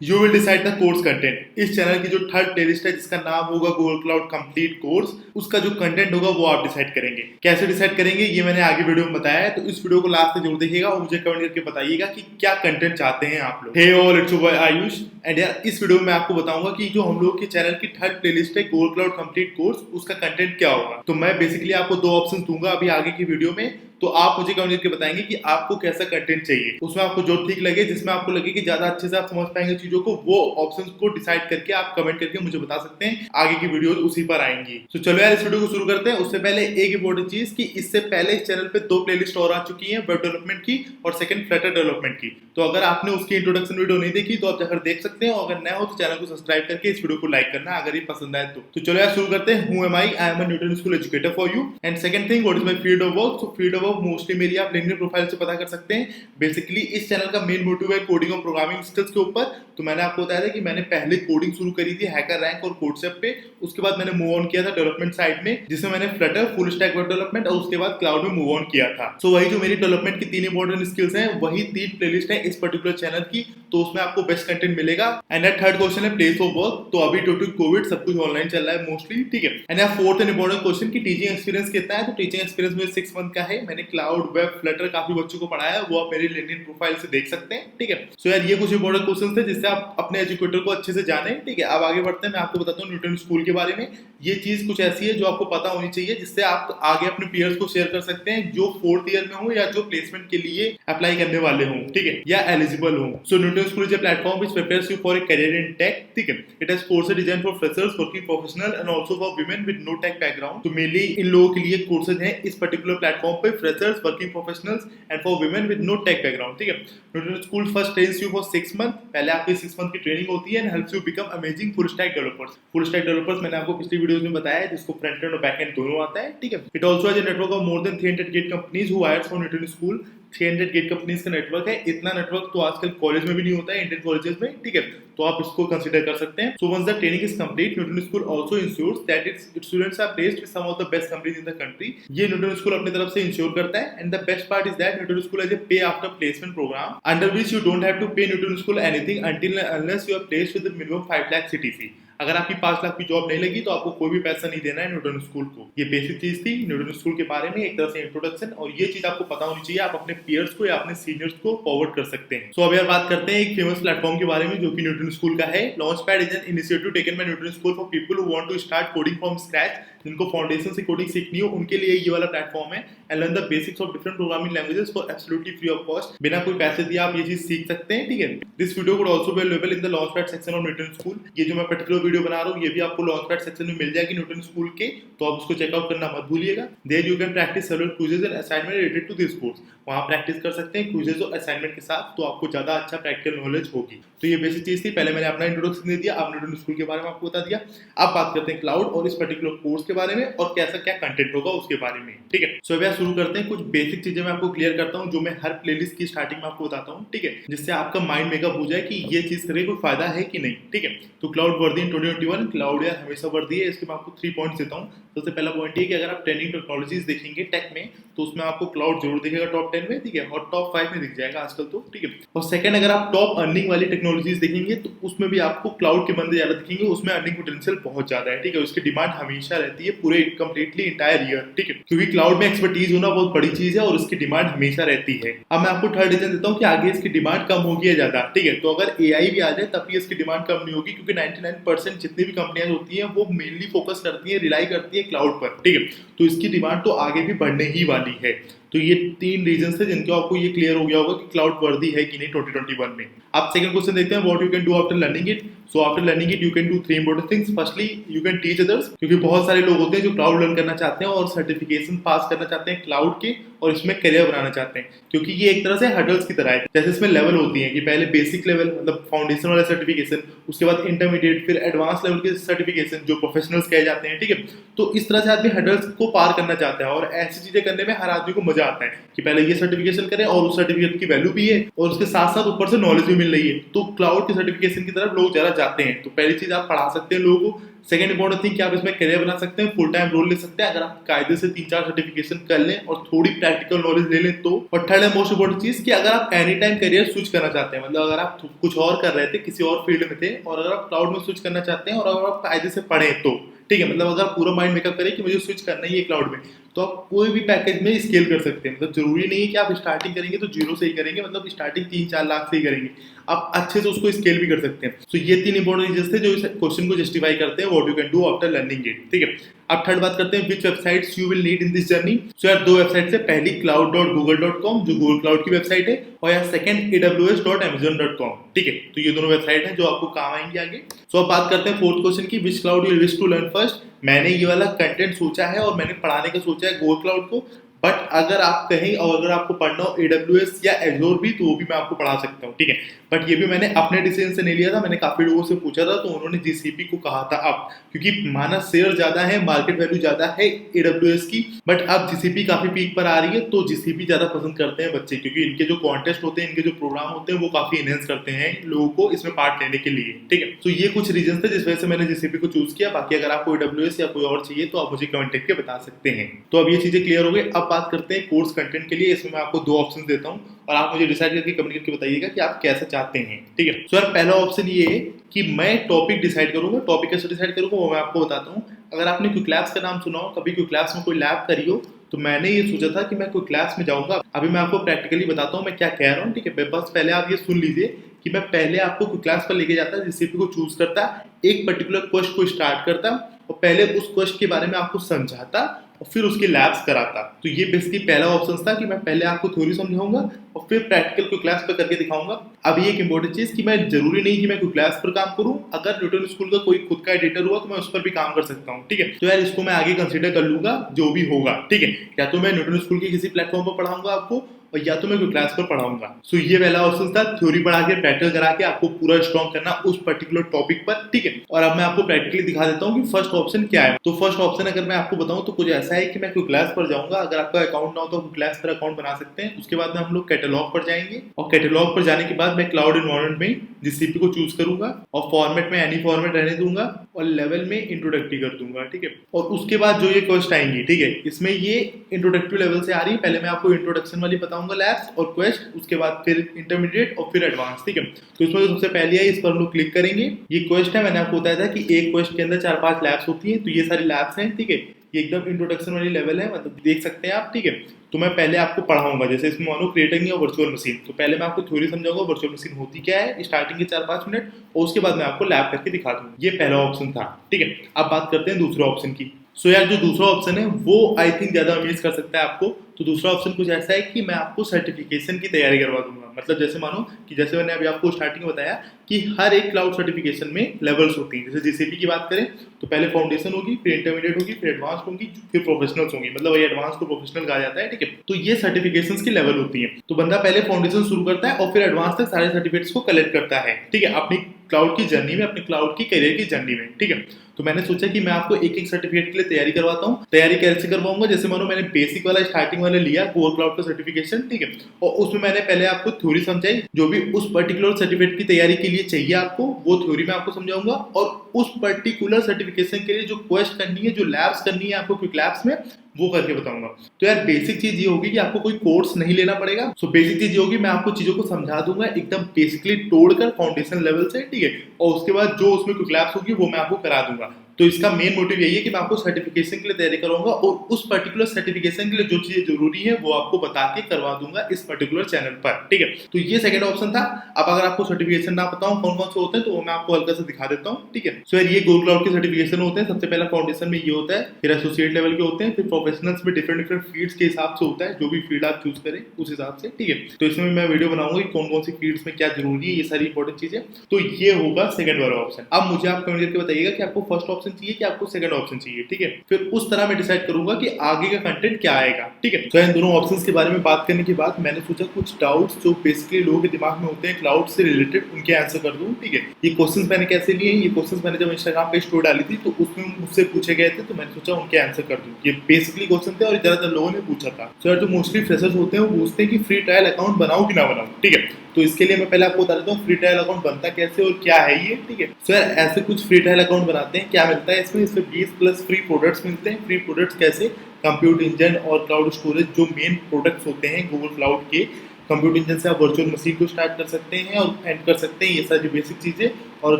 You will decide the course content. इस channel की जो थर्ड प्लेलिस्ट है जिसका नाम होगा गूगल क्लाउड कंप्लीट कोर्स, उसका जो कंटेंट होगा वो आप डिसाइड करेंगे। कैसे डिसाइड करेंगे ये मैंने आगे वीडियो में बताया है, तो इस वीडियो को लास्ट तक जरूर देखिएगा और मुझे कमेंट करके बताइएगा कि क्या कंटेंट चाहते हैं आप लोग। Hey all, it's your boy Ayush and यार इस वीडियो में मैं आपको बताऊंगा कि जो हम लोग के चैनल की थर्ड प्लेलिस्ट है गूगल क्लाउड कंप्लीट कोर्स, उसका कंटेंट क्या होगा। तो मैं बेसिकली आपको दो ऑप्शन दूंगा अभी आगे की वीडियो में, तो आप मुझे कमेंट करके बताएंगे कि आपको कैसा कंटेंट चाहिए। उसमें आपको जो ठीक लगे, जिसमें आपको लगे कि ज्यादा अच्छे से आप समझ पाएंगे चीजों को, वो ऑप्शंस को डिसाइड करके आप कमेंट करके मुझे बता सकते हैं। आगे की वीडियो उसी पर आएंगी। तो चलो यार इस वीडियो को शुरू करते हैं। उससे पहले एक इंपॉर्टेंट चीज कि इससे पहले इस चैनल पे दो प्लेलिस्ट और आ चुकी है, वेब डेवलपमेंट की और सेकंड फ्लटर डेवलपमेंट की। तो अगर आपने उसकी इंट्रोडक्शन वीडियो नहीं देखी तो आप जाकर देख सकते हैं, और अगर नया हो तो चैनल को सब्सक्राइब करके इस वीडियो को लाइक करना अगर ये पसंद आए तो चलो यार शुरू करते हैं। Who am I am a Newton school educator for you and second thing what is my field of work. So field of work mostly मेरी आप लिंक्डइन प्रोफाइल से पता कर सकते हैं। बेसिकली इस चैनल का मेन मोटिव है कोडिंग और प्रोग्रामिंग स्किल्स के ऊपर। तो मैंने आपको बताया था कि मैंने पहले कोडिंग शुरू करी थी हैकर रैंक और कोडसेप पे, उसके बाद मैंने मूव ऑन किया था डेवलपमेंट साइड में, जिसमें मैंने Flutter, full stack web development और उसके बाद क्लाउड में मूव ऑन किया था। सो वही जो मेरी डेवलपमेंट की तीन इंपॉर्टेंट स्किल्स हैं, वही तीन प्लेलिस्ट है इस पर्टिकुलर चैनल की, तो उसमें आपको बेस्ट कंटेंट मिलेगा। एंड थर्ड क्वेश्चन है प्लेस ऑफ वर्क। तो अभी ड्यू टू कोविड सब कुछ ऑनलाइन चल रहा है मोस्टली, ठीक है। And fourth and important question की टीचिंग एक्सपीरियंस कितना है। तो टीचिंग एक्सपीरियंस में 6 मंथ का है। मैंने क्लाउड, वेब, फ्लटर काफी बच्चों को पढ़ाया है, वो आप मेरी लिंक्डइन प्रोफाइल से देख सकते हैं, ठीक है। सो यार ये कुछ इंपॉर्टेंट क्वेश्चन थे जिससे आप अपने एजुकेटर को अच्छे से जाने, ठीक है। अब आगे बढ़ते हैं, मैं आपको बताता हूँ न्यूटन स्कूल के बारे में। ये चीज कुछ ऐसी है जो आपको पता होनी चाहिए, जिससे आप आगे अपने पीयर्स को शेयर कर सकते हैं जो फोर्थ ईयर में हो या जो प्लेसमेंट के लिए अप्लाई करने वाले हों, ठीक है, या एलिजिबल हो। So Newton school is a platform which prepares you for a career in tech, ठीक है। It has courses design for freshers, working professional and also for women with no tech background. तो mainly इन लोगों के लिए courses हैं इस particular platform पे, freshers, working professionals and for women with no tech background, ठीक है। Newton school first trains you for 6 month. पहले आपकी 6 मंथ की ट्रेनिंग होती है and helps you become amazing full stack developers. Full stack developers मैंने आपको पिछली वीडियोस में बताया है, जिसको फ्रंट एंड और बैक एंड दोनों आता है, ठीक है। It also has a network of more than 300 gate companies who hires for Newton School. 600 gate companies का नेटवर्क है। इतना नेटवर्क तो आजकल कॉलेज में भी नहीं होता है, इंडियन कॉलेजेस में, ठीक है। तो आप इसको कंसीडर कर सकते हैं। So once the training is complete, Newton school also ensures that its students are placed with some of the best companies in the country. ये न्यूटन स्कूल अपनी तरफ से इंश्योर करता है। And the best part is that Newton school has a pay after placement programme under which you don't have to pay Newton school anything until unless you are placed with minimum 5 lakh CTC. अगर आपकी 5 लाख की job नहीं लगी तो आपको कोई भी पैसा नहीं देना है न्यूटन स्कूल को। ये बेसिक चीज थी न्यूटन स्कूल के बारे में, एक तरह से इंट्रोडक्शन, और ये चीज आपको पता होनी चाहिए। आप अपने पीयर्स को या अपने सीनियर्स को फॉरवर्ड कर सकते हैं। सो अब यार बात करते हैं एक फेमस प्लेटफॉर्म के बारे में जो कि न्यूटन स्कूल का है। Launchpad is an initiative taken by Newton School for people who want to start coding from scratch. जिनको फाउंडेशन से कोडिंग सीखनी हो उनके लिए ये वाला प्लेटफॉर्म है। And learn the basics of different programming languages for absolutely free of cost. बिना कोई पैसे दिए आप ये चीज सीख सकते हैं, ठीक है। This video could also be available in the launchpad section of Newton school. ये जो मैं पर्टिकुलर वीडियो बना रहा हूँ ये भी आपको लॉन्चपैड सेक्शन में मिल जाएगी न्यूटन स्कूल के, तो आप उसको चेकआउट करना मत भूलिएगा। There you can practise several quizzes and assignment related to this course. वहां प्रैक्टिस कर सकते हैं क्विजेस और असाइनमेंट के साथ, तो आपको ज्यादा अच्छा प्रैक्टिकल नॉलेज होगी। तो ये बेसिक चीज थी। पहले मैंने अपना इंट्रोडक्शन दे दिया, अब न्यूटन स्कूल के बारे में आपको बता दिया। अब बात करते हैं क्लाउड और इस पर्टिकुलर कोर्स के बारे में और कैसा क्या कंटेंट होगा उसके बारे में, ठीक है। सो अब शुरू करते हैं। कुछ बेसिक चीजें मैं आपको क्लियर करता हूँ जो मैं हर प्लेलिस्ट की स्टार्टिंग में आपको बताता हूँ, ठीक है, जिससे आपका माइंड मेकअप हो जाए कि ये चीज करके कोई फायदा है कि नहीं, ठीक है। तो क्लाउड वर्दी इन 2021, क्लाउड यार हमेशा वर्दी है। इसके मैं आपको 3 पॉइंट्स देता हूँ। सबसे पहला पॉइंट ये कि अगर आप ट्रेंडिंग टेक्नोलॉजीज देखेंगे टेक में तो उसमें आपको क्लाउड जरूर दिखेगा टॉप 10 में, ठीक है, और टॉप 5 में दिख जाएगा आजकल तो, ठीक है। और सेकंड, अगर आप टॉप अर्निंग वाली टेक्नोलॉजीज देखेंगे तो उसमें भी आपको क्लाउड के बंदे ज्यादा दिखेंगे। उसमें अर्निंग पोटेंशियल बहुत ज्यादा है, ठीक है। उसकी डिमांड हमेशा रहती है पूरे कंप्लीटली इंटायर ईयर, ठीक है, क्योंकि क्लाउड में एक्सपर्टीज होना बहुत बड़ी चीज है और उसकी डिमांड हमेशा रहती है। अब मैं आपको थर्ड रीजन देता हूँ कि आगे इसकी डिमांड कम होगी या ज्यादा, ठीक है। तो अगर एआई भी आ जाए तब भी इसकी डिमांड कम नहीं होगी, क्योंकि 99% जितनी भी कंपनियां होती हैं वो मेनली फोकस करती है, रिलाई करती है क्लाउड पर, ठीक है। तो इसकी डिमांड तो आगे भी बढ़ने ही वाली है। तो ये 3 रीजन थे जिनके आपको ये क्लियर हो गया होगा कि क्लाउड वर्दी है कि नहीं 2021 में। अब सेकंड क्वेश्चन देखते हैं, what you can do after learning it. So after learning it you can do 3 important things. Firstly you can teach others, क्योंकि बहुत सारे लोग होते हैं जो क्लाउड लर्न करना चाहते हैं और सर्टिफिकेशन पास करना चाहते हैं क्लाउड के और इसमें करियर बनाना चाहते हैं, क्योंकि ये एक तरह से हर्डल्स की तरह है। जैसे इसमें लेवल होती है कि पहले बेसिक लेवल मतलब फाउंडेशन वाला सर्टिफिकेशन, उसके बाद इंटरमीडिएट, फिर एडवांस लेवल के सर्टिफिकेशन जो प्रोफेशनल्स कहे जाते हैं, ठीक है। तो इस तरह से आदमी हर्डल्स को पार करना चाहता है और ऐसी चीजें करने में हर आदमी को मजा आता है कि पहले ये सर्टिफिकेशन करें और उस सर्टिफिकेट की वैल्यू भी है और उसके साथ साथ ऊपर से नॉलेज भी मिल रही है, तो क्लाउड की सर्टिफिकेशन की तरफ लोग ज़्यादा जाते हैं। तो पहली चीज़ आप पढ़ा सकते हैं लोगों को। सेकंड इंपॉर्टेंट थिंग कि आप इसमें करियर बना सकते हैं, फुल टाइम रोल ले सकते हैं अगर आप कायदे से 3-4 सर्टिफिकेशन कर लें और थोड़ी प्रैक्टिकल नॉलेज ले लें तो। और थर्ड एंड मोस्ट इंपॉर्टेंट चीज़ कि अगर आप एनी टाइम करियर स्विच करना चाहते हैं, मतलब अगर आप कुछ और कर रहे थे, किसी और फील्ड में थे और अगर आप क्लाउड में स्विच करना चाहते हैं और अगर आप कायदे से पढ़ें तो ठीक है, मतलब अगर आप पूरा माइंड मेकअप करें कि मुझे स्विच करना ही है क्लाउड में, तो आप कोई भी पैकेज में स्केल कर सकते हैं। मतलब जरूरी नहीं है कि आप स्टार्टिंग करेंगे तो जीरो से ही करेंगे, मतलब स्टार्टिंग 3-4 लाख से ही करेंगे, आप अच्छे से उसको स्केल भी कर सकते हैं। तो ये 3 इंपॉर्टेंट रीजन थे जो इस क्वेश्चन को जस्टिफाई करते हैं what you can do after learning it. ठीक है, अब थर्ड बात करते हैं which websites you will need in this journey. So यार 2 वेबसाइट है, पहली cloud.google.com जो गूगल क्लाउड की वेबसाइट है, और यार सेकंड aws.amazon.com। ठीक है, तो ये दोनों वेबसाइट हैं जो आपको काम आएंगी आगे। सो अब बात करते हैं फोर्थ क्वेश्चन की, which cloud you wish to learn first. मैंने ये वाला कंटेंट सोचा है और मैंने पढ़ाने का सोचा है गूगल क्लाउड को, बट अगर आप कहें और अगर आपको पढ़ना हो AWS या Azure भी, तो वो भी मैं आपको पढ़ा सकता हूँ। ठीक है, बट ये भी मैंने अपने डिसीजन से नहीं लिया था, मैंने काफी लोगों से पूछा था तो उन्होंने GCP को कहा था अब, क्योंकि माना शेयर ज्यादा है, मार्केट वैल्यू ज्यादा है AWS की, बट अब GCP काफी पीक पर आ रही है तो GCP ज्यादा पसंद करते हैं बच्चे, क्योंकि इनके जो कॉन्टेस्ट होते हैं, इनके जो प्रोग्राम होते हैं वो काफी इनहेंस करते हैं लोगों को इसमें पार्ट लेने के लिए। ठीक है, तो ये कुछ रीजन थे जिस वजह से मैंने GCP को चूज किया। बाकी अगर आपको AWS या कोई और चाहिए तो आप मुझे कमेंट करके बता सकते हैं। तो अब ये चीजें क्लियर हो गई। अब बात करते हैं कोर्स कंटेंट के लिए। इसमें मैं आपको 2 ऑप्शन देता हूँ और आप मुझे डिसाइड करके कमेंट करके बताइएगा कि आप कैसे चाहते हैं। ठीक है, तो यार पहला ऑप्शन ये है कि मैं टॉपिक डिसाइड करूंगा। टॉपिक कैसे डिसाइड करूंगा वो मैं आपको बताता हूँ। अगर आपने क्विक लैब्स का नाम सुना हो, कभी क्विक लैब्स में कोई लैब करी हो, तो मैंने ये सोचा था कि मैं क्विक लैब्स में जाऊंगा। अभी मैं आपको प्रैक्टिकली बताता हूँ मैं क्या कह रहा हूँ। ठीक है, बस पहले आप ये सुन लीजिए कि मैं पहले आपको क्विक लैब्स पर लेके जाता, GCP को चूज करता, एक पर्टिकुलर क्वेश्चन को स्टार्ट करता और पहले उस क्वेश्चन के बारे में आपको समझाता और फिर उसकी लैब्स कराता। तो ये बेसिकली पहला ऑप्शन था कि मैं पहले आपको थ्योरी समझाऊंगा और फिर प्रैक्टिकल को क्लास पर करके दिखाऊंगा। अब ये एक इंपॉर्टेंट चीज कि मैं जरूरी नहीं कि मैं कोई क्लास पर काम करूं, अगर न्यूटन स्कूल का कोई खुद का एडिटर हुआ तो मैं उस पर भी काम कर सकता हूं। ठीक है, तो यार इसको मैं आगे कंसीडर कर लूंगा जो भी होगा। ठीक है, या तो मैं न्यूटन स्कूल के किसी प्लेटफॉर्म पर पढ़ाऊंगा आपको और या तो मैं कोई क्लास पर पढ़ाऊंगा। सो ये पहला ऑप्शन था, थ्योरी पढ़ा के प्रैक्टिकल करा के आपको पूरा स्ट्रॉन्ग करना उस पर्टिकुलर टॉपिक पर। ठीक है, और अब मैं आपको प्रैक्टिकली दिखा देता हूँ कि फर्स्ट ऑप्शन क्या है। तो फर्स्ट ऑप्शन अगर मैं आपको बताऊं तो कुछ ऐसा है कि मैं कोई क्लास पर जाऊंगा। अगर आपका अकाउंट ना हो तो क्लास पर अकाउंट बना सकते हैं। उसके बाद में हम लोग कैटलॉग पर जाएंगे और कैटलॉग पर जाने के बाद मैं क्लाउड एनवायरनमेंट में GCP को चूज करूंगा और फॉर्मेट में एनी फॉर्मेट रहने दूंगा और लेवल में इंट्रोडक्टरी कर दूंगा। ठीक है, और उसके बाद जो ये क्वेश्चन आएंगी, ठीक है, इसमें ये इंट्रोडक्टरी लेवल से आ रही है। पहले मैं आपको इंट्रोडक्शन वाली बताऊंगा लैब्स और क्वेस्ट, उसके बाद फिर इंटरमीडिएट और फिर एडवांस। ठीक है, तो इसमें जो सबसे पहली है इस पर हम लोग क्लिक करेंगे। ये क्वेस्ट है, मैंने आपको बताया था कि एक क्वेस्ट के अंदर 4-5 लैब्स होती है, तो ये सारी लैब्स हैं। ठीक है, ये एकदम इंट्रोडक्शन वाली लेवल है, मतलब देख सकते हैं आप। ठीक है, तो मैं पहले आपको पढ़ाऊंगा, जैसे इसमें मानो क्रिएटिंग या वर्चुअल मशीन, तो पहले मैं आपको थ्योरी समझाऊंगा वर्चुअल मशीन होती क्या है स्टार्टिंग के 4-5 मिनट, और उसके बाद मैं आपको लैब करके दिखा दूंगा। ये पहला ऑप्शन था। ठीक है, अब बात करते हैं दूसरे ऑप्शन की। सो यार जो दूसरा ऑप्शन है वो आई थिंक ज्यादा अमेज कर सकता है आपको। तो दूसरा ऑप्शन कुछ ऐसा है कि मैं आपको सर्टिफिकेशन की तैयारी करवा दूंगा। मतलब जैसे मानो कि जैसे मैंने अभी आपको स्टार्टिंग में बताया कि हर एक क्लाउड सर्टिफिकेशन में लेवल्स होती हैं। जैसे GCP की बात करें तो पहले फाउंडेशन होगी, फिर इंटरमीडिएट होगी, फिर एडवांस होगी, फिर प्रोफेशनल्स होंगी। मतलब वही एडवांस को प्रोफेशनल कहा जाता है। ठीक है, तो ये सर्टिफिकेशंस की लेवल होती है। तो बंदा पहले फाउंडेशन शुरू करता है और फिर एडवांस तक सारे सर्टिफिकेट्स को कलेक्ट करता है। ठीक है, अपनी क्लाउड की जर्नी में, अपने क्लाउड की करियर की जर्नी में। ठीक है, तो मैंने सोचा कि मैं आपको एक एक सर्टिफिकेट के लिए तैयारी करवाता हूँ। तैयारी कैसे करवाऊंगा, जैसे मानो मैंने बेसिक वाला स्टार्टिंग वाला लिया गूगल क्लाउड का सर्टिफिकेशन। ठीक है, और उसमें मैंने पहले आपको थ्योरी समझाई, जो भी उस पर्टिकुलर सर्टिफिकेट की तैयारी के लिए चाहिए आपको वो थ्योरी में आपको समझाऊंगा, और उस पर्टिकुलर सर्टिफिकेशन के लिए जो क्वेस्ट करनी है, जो लैब्स करनी है आपको क्विक लैब्स में, वो करके बताऊंगा। तो यार बेसिक चीज ये होगी कि आपको कोई कोर्स नहीं लेना पड़ेगा। सो बेसिक चीज ये होगी, मैं आपको चीजों को समझा दूंगा एकदम बेसिकली तोड़कर फाउंडेशन लेवल से। ठीक है, और उसके बाद जो उसमें क्विक लैब्स होगी वो मैं आपको करा दूंगा। तो इसका मेन मोटिव यही है कि मैं आपको सर्टिफिकेशन के लिए तैयारी कराऊंगा और उस पर्टिकुलर सर्टिफिकेशन के लिए जो चीजें जरूरी है वो आपको बता के करवा दूंगा इस पर्टिकुलर चैनल पर। ठीक है, तो ये सेकंड ऑप्शन था। अब अगर आपको सर्टिफिकेशन ना पता हो कौन कौन से होते हैं तो वो मैं आपको हल्का से दिखा देता हूँ। ठीक है, सो यार ये गूगल क्लाउड के सर्टिफिकेशन होते हैं। सबसे पहला फाउंडेशन में ये होता है, फिर एसोसिएट लेवल के होते हैं, फिर प्रोफेशनल्स में डिफरेंट फील्ड्स के हिसाब से होता है, जो भी फील्ड आप चूज करें उस हिसाब से। ठीक है, तो इसमें मैं वीडियो बनाऊंगा कि कौन कौन सी फील्ड्स में क्या जरूरी है, ये सारी इंपॉर्टेंट चीजें। तो ये होगा सेकंड वाला ऑप्शन। अब मुझे आप कमेंट करके बताइएगा कि आपको फर्स्ट ऑप्शन चाहिए कि आपको सेकंड ऑप्शन चाहिए। ठीक है, फिर उस तरह मैं डिसाइड करूंगा कि आगे का कंटेंट क्या आएगा। ठीक है, तो इन दोनों ऑप्शंस के बारे में बात करने के बाद मैंने सोचा कुछ डाउट्स जो बेसिकली लोगों के दिमाग में होते हैं क्लाउड से रिलेटेड, उनके आंसर कर दूं। ठीक है, ये क्वेश्चंस मैंने कैसे लिए हैं, ये क्वेश्चंस मैंने जब इंस्टाग्राम पे स्टोरी डाली थी तो उसमें मुझसे पूछे गए थे, तो मैंने सोचा उनके आंसर कर दूं। ये बेसिकली क्वेश्चन थे और ज्यादातर लोगों ने पूछा था। सो यार जो मोस्टली फ्रेशर्स होते हैं वो पूछते हैं कि फ्री ट्रायल अकाउंट बनाऊं कि ना बनाऊं। ठीक है, तो इसके लिए मैं पहले आपको बता देता हूँ फ्री ट्रायल अकाउंट बनता कैसे और क्या है ये, ठीक है। सो यार ऐसे कुछ फ्री ट्रायल अकाउंट बनाते हैं, क्या मिलता है इसमें 20+ फ्री प्रोडक्ट्स मिलते हैं। फ्री प्रोडक्ट्स कैसे, कंप्यूट इंजन और क्लाउड स्टोरेज जो मेन प्रोडक्ट्स होते हैं गूगल क्लाउड के। कंप्यूट इंजन से आप वर्चुअल मशीन को स्टार्ट कर सकते हैं और एंड कर सकते हैं, ये सारी बेसिक चीज़ें। और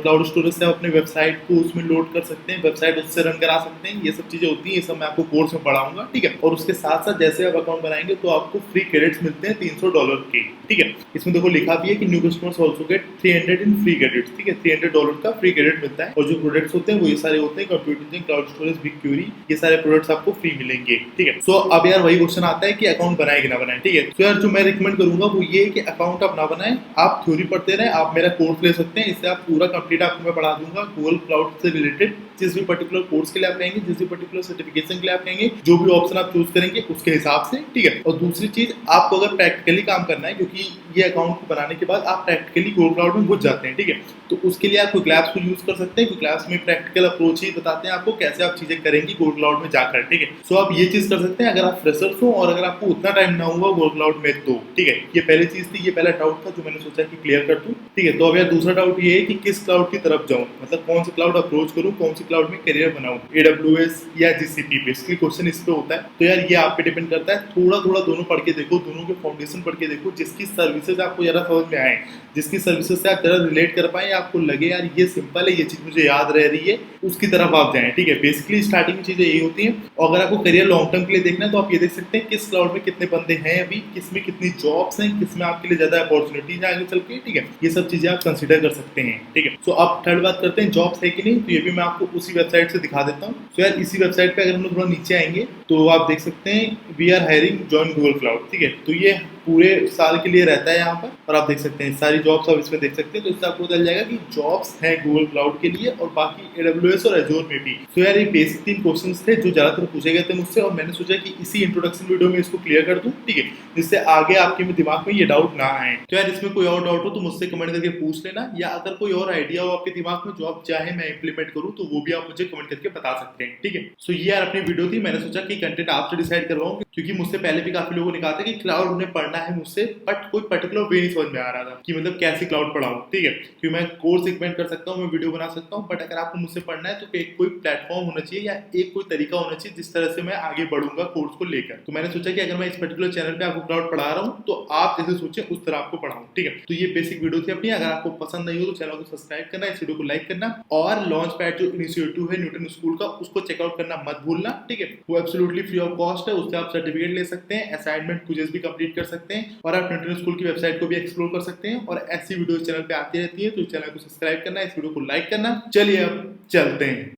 क्लाउड स्टोरेज से आप अपने वेबसाइट को उसमें लोड कर सकते हैं, वेबसाइट उससे रन करा सकते हैं, ये सब चीज़ें होती हैं। ये सब मैं आपको कोर्स में पढ़ाऊंगा, ठीक है। और उसके साथ साथ जैसे आप अकाउंट बनाएंगे तो आपको फ्री क्रेडिट्स मिलते हैं $300 के, ठीक है। इसमें देखो लिखा भी है कि new customers also get 300 in free credits, ठीक है। $300 का फ्री क्रेडिट मिलता है। और जो प्रोडक्ट्स होते हैं वो ये सारे होते हैं, computer engine, cloud storage, big query, ये सारे प्रोडक्ट्स आपको फ्री मिलेंगे, ठीक है। सो अब यार वही क्वेश्चन आता है कि अकाउंट बनाए कि ना बनाए, ठीक है। तो यार जो मैं रिकमेंड करूंगा वो ये है कि अकाउंट आप ना बनाएं, आप थ्योरी पढ़ते रहें। आप मेरा कोर्स ले सकते हैं, इससे आप पूरा कंप्लीट आपको मैं पढ़ा दूंगा गूगल क्लाउड से रिलेटेड। जिस भी पर्टिकुलर कोर्स के लिए आप कहेंगे, जिस भी पर्टिकुलर सर्टिफिकेशन के लिए आप कहेंगे, जो भी ऑप्शन आप चूज करेंगे उसके हिसाब से, ठीक है। और दूसरी चीज, आपको अगर प्रैक्टिकली काम करना है, क्योंकि ये अकाउंट को बनाने के बाद आप प्रैक्टिकली गूगल क्लाउड में घुस जाते हैं, ठीक है। तो उसके लिए आप क्विक लैब्स को यूज कर सकते हैं। क्विक लैब्स में प्रैक्टिकल अप्रोच ही बताते हैं आपको कैसे आप चीजें करेंगे गूगल क्लाउड में जाकर, ठीक है। सो आप ये चीज कर सकते हैं अगर आप फ्रेशर्स हो और अगर आपको उतना टाइम ना हुआ गूगल क्लाउड में तो, ठीक है। ये पहली चीज थी, ये पहला डाउट था जो मैंने सोचा कि क्लियर कर दूं, ठीक है। तो अब यार दूसरा डाउट ये है कि किस क्लाउड की तरफ जाऊं, मतलब कौन सी क्लाउड अप्रोच करूं, कौन सी क्लाउड में करियर बनाऊं, AWS या GCP। बेसिकली क्वेश्चन इस पे होता है। तो यार ये आप पे डिपेंड करता है, थोड़ा थोड़ा दोनों पढ़ के देखो, दोनों के फाउंडेशन पढ़ के देखो, जिसकी सर्विसेज आपको जरा समझ में आए, जिसकी सर्विसेज से आप जरा रिलेट कर पाए, आपको लगे यार ये सिंपल है, ये चीज मुझे याद रह रही है, उसकी तरफ आप जाएं, ठीक है। बेसिकली स्टार्टिंग में चीजें यही होती हैं। और अगर आपको करियर लॉन्ग टर्म के लिए देखना है तो आप ये देख सकते हैं किस क्लाउड में कितने बंदे हैं अभी, किसमें कितनी जॉब्स हैं, किसमें आपके लिए ज्यादा अपॉर्चुनिटीज है आगे चल के, ठीक है। ये सब चीजें आप कंसिडर कर सकते हैं, ठीक है। सो अब थर्ड बात करते हैं जॉब्स है कि नहीं, तो ये भी मैं आपको उसी वेबसाइट से दिखा देता हूँ। सो यार इसी वेबसाइट पे अगर हम लोग थोड़ा नीचे आएंगे तो आप देख सकते हैं we are hiring join Google Cloud, ठीक है। तो ये पूरे साल के लिए रहता है यहाँ पर, और आप देख सकते हैं सारी जॉब्स आप इसमें देख सकते हैं। तो इससे आपको चल जाएगा कि जॉब्स हैं गूगल क्लाउड के लिए और बाकी AWS और Azure में भी। तो यार ये बेसिक 3 क्वेश्चंस थे जो ज्यादातर पूछे गए थे मुझसे, और मैंने सोचा कि इसी इंट्रोडक्शन वीडियो में इसको क्लियर कर दूं, ठीक है, जिससे आगे आपके दिमाग में ये डाउट ना आए। तो यार इसमें कोई और डाउट हो तो मुझसे कमेंट करके पूछ लेना, या अगर कोई और आइडिया हो आपके दिमाग में जो आप चाहे मैं इंप्लीमेंट करूँ तो वो भी आप मुझे कमेंट करके बता सकते हैं, ठीक है। सो ये यार अपनी वीडियो थी, मैंने सोचा कि कंटेंट आपसे डिसाइड करवाऊं, क्योंकि मुझसे पहले भी काफी लोगों ने कहा था कि क्लाउड उन्हें पढ़ना है मुझसे, बट कोई पर्टिकुलर वे नहीं समझ में आ रहा था कि मतलब कैसे क्लाउड पढ़ाऊं, ठीक है। क्योंकि मैं कोर्स रिकमेंड कर सकता हूँ, मैं वीडियो बना सकता हूँ, बट अगर आपको मुझसे पढ़ना है तो एक कोई प्लेटफॉर्म होना चाहिए या एक कोई तरीका होना चाहिए जिस तरह से मैं आगे बढ़ूंगा कोर्स को लेकर। तो मैंने सोचा कि अगर मैं इस पर्टिकुलर चैनल पे आपको क्लाउड पढ़ा रहा हूँ तो आप जैसे सोचे उस तरह आपको पढ़ाऊं, ठीक है। तो ये बेसिक वीडियो थी अपनी। अगर आपको पसंद नहीं हो तो चैनल को सब्सक्राइब करना, इस वीडियो को लाइक करना, और लॉन्च पैड जो इनिशिएटिव है न्यूटन स्कूल का उसको चेकआउट करना मत भूलना, ठीक है। वो एब्सोल्युटली फ्री ऑफ कॉस्ट है, उससे आप सर्टिफिकेट ले सकते हैं, असाइनमेंट क्विज़ भी कंप्लीट कर सकते हैं, और आप न्यूटन स्कूल की वेबसाइट को भी एक्सप्लोर कर सकते हैं। और ऐसी वीडियो चैनल पे आती रहती है, तो चैनल को सब्सक्राइब करना, इस वीडियो को लाइक करना। चलिए अब चलते हैं।